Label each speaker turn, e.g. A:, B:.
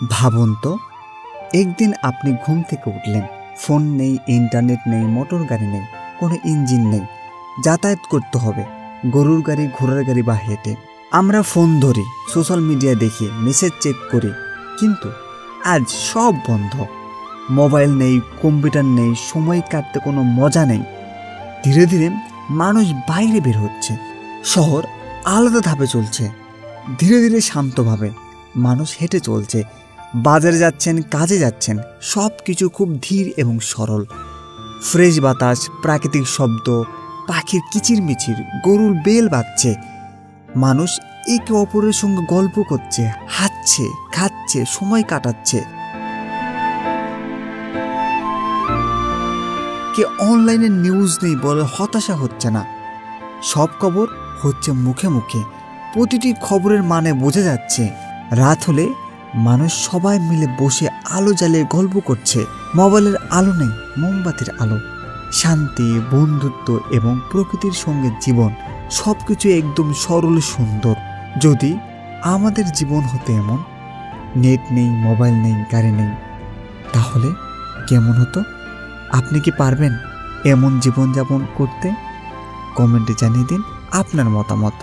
A: ভাবুন তো, একদিন আপনি ঘুম থেকে উঠলেন, ফোন নেই, ইন্টারনেট নেই, মোটর গাড়ি নেই, কোনো ইঞ্জিন নেই, যাতায়াত করতে হবে গরুর গাড়ি, ঘোড়ার গাড়ি বা হেঁটে। আমরা ফোন ধরি, সোশ্যাল মিডিয়া দেখি, মেসেজ চেক করি, কিন্তু আজ সব বন্ধ। মোবাইল নেই, কম্পিউটার নেই, সময় কাটতে কোনো মজা নেই। ধীরে ধীরে মানুষ বাইরে বের হচ্ছে, শহর আলাদা ধাপে চলছে। ধীরে ধীরে শান্তভাবে মানুষ হেঁটে চলছে, বাজারে যাচ্ছেন, কাজে যাচ্ছেন, সব কিছু খুব ধীর এবং সরল। ফ্রেশ বাতাস, প্রাকৃতিক শব্দ, পাখির কিচিরমিচির, গরুর বেল বাজছে। মানুষ একে অপরের সঙ্গে গল্প করছে, হাঁটছে, খাচ্ছে, সময় কাটাচ্ছে। কে অনলাইনে নিউজ নেই বলে হতাশা হচ্ছে না, সব খবর হচ্ছে মুখে মুখে। প্রতিটি খবরের মানে বোঝা যাচ্ছে। রাত হলে মানুষ সবাই মিলে বসে আলো জ্বালিয়ে গল্প করছে। মোবাইলের আলো নেই, মোমবাতির আলো। শান্তি, বন্ধুত্ব এবং প্রকৃতির সঙ্গে জীবন, সব কিছু একদম সরল সুন্দর। যদি আমাদের জীবন হতো এমন, নেট নেই, মোবাইল নেই, গাড়ি নেই, তাহলে কেমন হতো? আপনি কি পারবেন এমন জীবনযাপন করতে? কমেন্টে জানিয়ে দিন আপনার মতামত।